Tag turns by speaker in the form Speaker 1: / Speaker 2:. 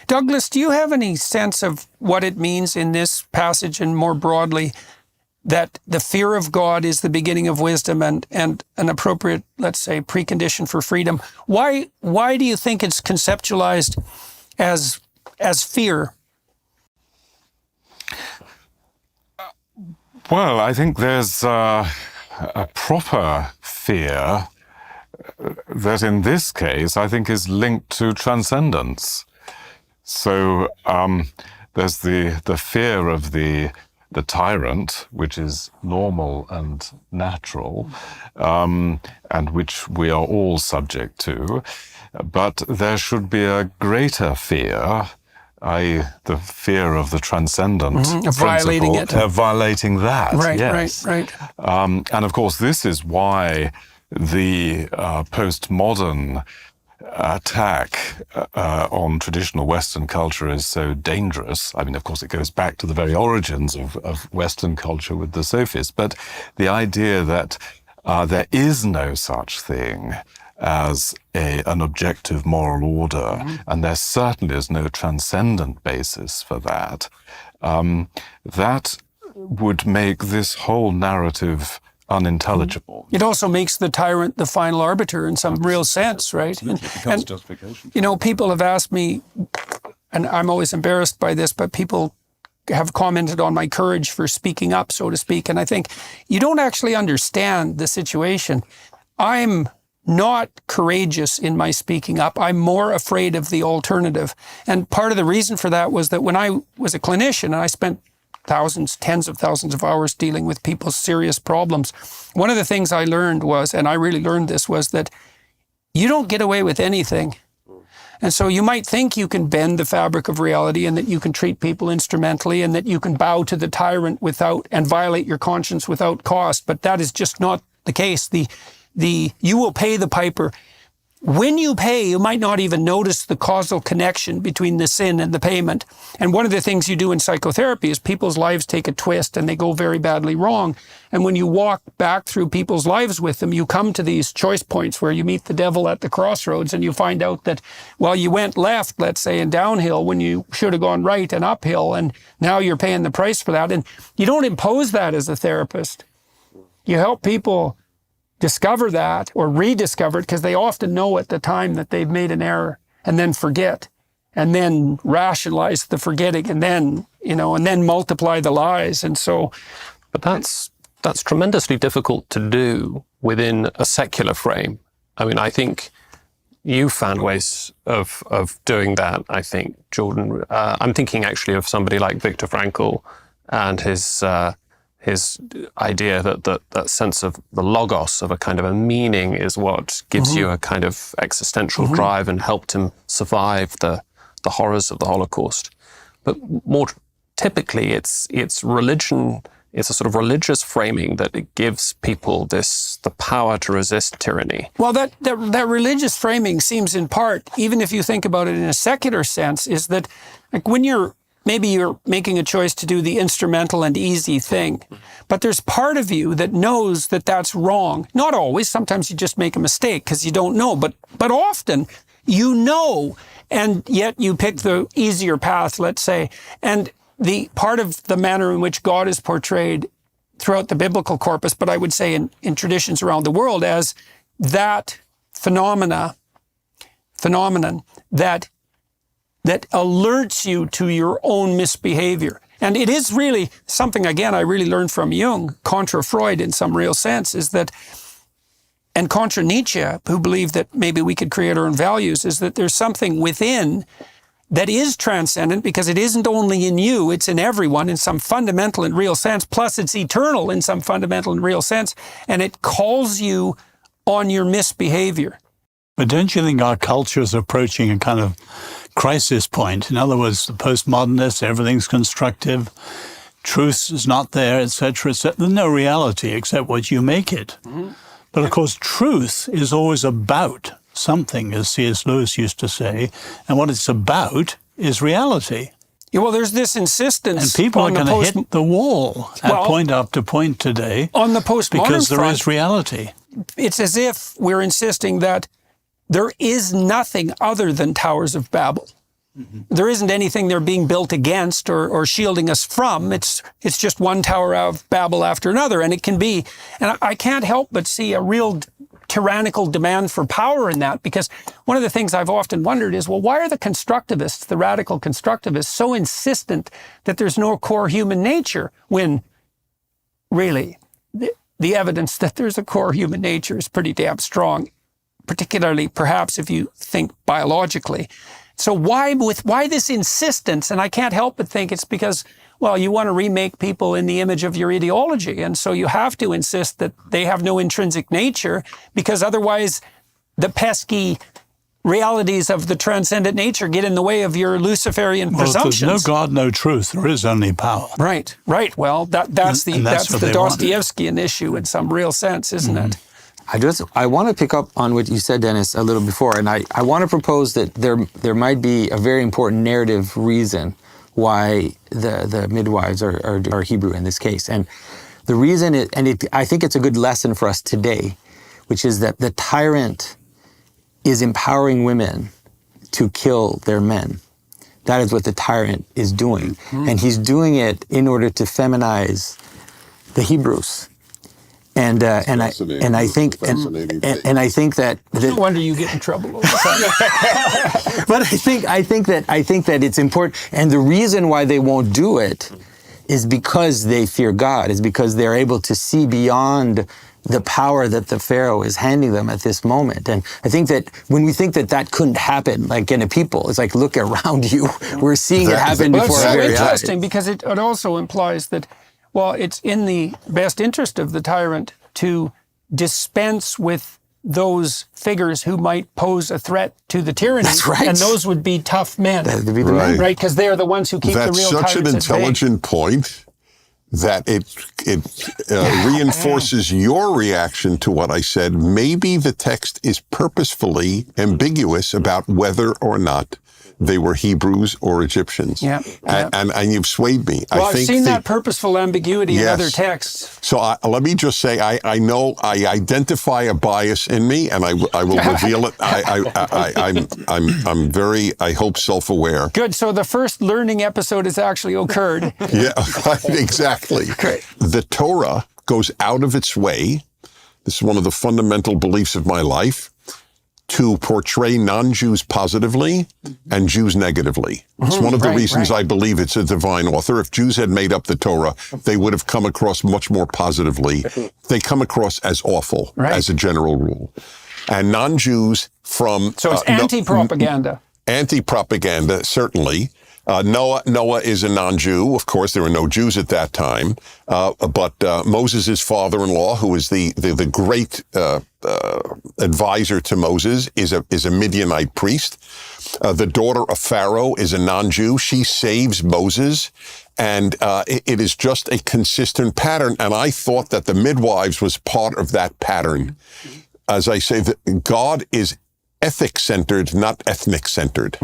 Speaker 1: Douglas, do you have any sense of what it means in this passage and more broadly that the fear of God is the beginning of wisdom and an appropriate, let's say, precondition for freedom? Why do you think it's conceptualized as fear?
Speaker 2: Well, I think there's a proper fear that in this case, I think is linked to transcendence. So there's the fear of the tyrant, which is normal and natural, and which we are all subject to. But there should be a greater fear, i.e. the fear of the transcendent
Speaker 1: violating it.
Speaker 2: Violating that,
Speaker 1: right,
Speaker 2: yes.
Speaker 1: Right.
Speaker 2: And of course, this is why the postmodern attack on traditional Western culture is so dangerous. I mean, of course, it goes back to the very origins of Western culture with the sophists, but the idea that there is no such thing as an objective moral order, and there certainly is no transcendent basis for that, that would make this whole narrative unintelligible.
Speaker 1: It also makes the tyrant the final arbiter in some real sense, right?
Speaker 2: It becomes justification.
Speaker 1: You know, people have asked me, and I'm always embarrassed by this, but people have commented on my courage for speaking up, so to speak. And I think you don't actually understand the situation. I'm not courageous in my speaking up. I'm more afraid of the alternative. And part of the reason for that was that when I was a clinician and I spent tens of thousands of hours dealing with people's serious problems, one of the things I learned was, and I really learned this, was that you don't get away with anything. And so you might think you can bend the fabric of reality and that you can treat people instrumentally and that you can bow to the tyrant and violate your conscience without cost, but that is just not the case. You will pay the piper. When you pay, you might not even notice the causal connection between the sin and the payment. And one of the things you do in psychotherapy is people's lives take a twist and they go very badly wrong. And when you walk back through people's lives with them, you come to these choice points where you meet the devil at the crossroads and you find out that, well, you went left, let's say, and downhill when you should have gone right and uphill, and now you're paying the price for that. And you don't impose that as a therapist. You help people discover that or rediscover it, because they often know at the time that they've made an error and then forget and then rationalize the forgetting and then, and then multiply the lies. And so.
Speaker 3: But that's tremendously difficult to do within a secular frame. I mean, I think you found ways of doing that, I think, Jordan. I'm thinking actually of somebody like Viktor Frankl and his idea that sense of the logos, of a kind of a meaning, is what gives you a kind of existential drive and helped him survive the horrors of the Holocaust. But more typically, it's religion. It's a sort of religious framing that it gives people the power to resist tyranny.
Speaker 1: Well, that religious framing seems in part, even if you think about it in a secular sense, is that like when maybe you're making a choice to do the instrumental and easy thing, but there's part of you that knows that that's wrong. Not always. Sometimes you just make a mistake because you don't know, but often you know, and yet you pick the easier path, let's say. And the part of the manner in which God is portrayed throughout the biblical corpus, but I would say in traditions around the world, as that phenomenon that alerts you to your own misbehavior. And it is really something, again, I really learned from Jung, contra Freud in some real sense, is that, and contra Nietzsche, who believed that maybe we could create our own values, is that there's something within that is transcendent, because it isn't only in you, it's in everyone in some fundamental and real sense, plus it's eternal in some fundamental and real sense, and it calls you on your misbehavior.
Speaker 4: But don't you think our culture is approaching a kind of crisis point? In other words, the postmodernists, everything's constructive, truth is not there, etc., etc. There's no reality except what you make it. But of course, truth is always about something, as C.S. Lewis used to say, and what it's about is reality.
Speaker 1: Yeah, well, there's this insistence.
Speaker 4: And people are going to hit the wall at point after point today
Speaker 1: on the postmodern
Speaker 4: because there
Speaker 1: front,
Speaker 4: is reality.
Speaker 1: It's as if we're insisting that there is nothing other than Towers of Babel. There isn't anything they're being built against or shielding us from. It's just one Tower of Babel after another. And it can be, and I can't help but see a real tyrannical demand for power in that, because one of the things I've often wondered is, well, why are the constructivists, the radical constructivists, so insistent that there's no core human nature when really the evidence that there's a core human nature is pretty damn strong, particularly perhaps if you think biologically. So why this insistence? And I can't help but think it's because, well, you want to remake people in the image of your ideology. And so you have to insist that they have no intrinsic nature, because otherwise the pesky realities of the transcendent nature get in the way of your Luciferian presumptions.
Speaker 4: Well, if there's no God, no truth. There is only power.
Speaker 1: Right. Well, that's the Dostoevskian issue in some real sense, isn't it?
Speaker 5: I want to pick up on what you said, Dennis, a little before, and I want to propose that there might be a very important narrative reason why the midwives are Hebrew in this case. And the reason, I think it's a good lesson for us today, which is that the tyrant is empowering women to kill their men. That is what the tyrant is doing. Mm-hmm. And he's doing it in order to feminize the Hebrews. And I think that
Speaker 1: no wonder you get in trouble all the time.
Speaker 5: But I think that it's important, and the reason why they won't do it is because they fear God, is because they're able to see beyond the power that the Pharaoh is handing them at this moment. And I think that when we think that couldn't happen, like in a people, it's like, look around you. We're seeing it happen before our very eyes.
Speaker 1: It's so interesting because it also implies that, well, it's in the best interest of the tyrant to dispense with those figures who might pose a threat to the tyranny.
Speaker 5: That's right.
Speaker 1: And those would be tough men.
Speaker 5: That would be the men.
Speaker 1: Right, because they're the ones who keep the real tyrants at bay.
Speaker 6: That's such an intelligent point that it reinforces your reaction to what I said. Maybe the text is purposefully ambiguous about whether or not they were Hebrews or Egyptians.
Speaker 1: Yeah.
Speaker 6: And you've swayed me.
Speaker 1: Well, I've seen that purposeful ambiguity in other texts.
Speaker 6: So let me just say, I know I identify a bias in me, and I will reveal it. I'm very, I hope, self-aware.
Speaker 1: Good. So the first learning episode has actually occurred.
Speaker 6: Yeah, exactly.
Speaker 1: Great.
Speaker 6: The Torah goes out of its way. This is one of the fundamental beliefs of my life, to portray non-Jews positively and Jews negatively. It's one of the reasons I believe it's a divine author. If Jews had made up the Torah, they would have come across much more positively. They come across as awful, as a general rule. And non-Jews from...
Speaker 1: So it's anti-propaganda.
Speaker 6: Anti-propaganda, certainly. Noah is a non-Jew. Of course, there were no Jews at that time. But Moses' father-in-law, who is the great advisor to Moses, is a Midianite priest. The daughter of Pharaoh is a non-Jew. She saves Moses. And it is just a consistent pattern. And I thought that the midwives was part of that pattern. As I say, that God is ethic-centered, not ethnic-centered.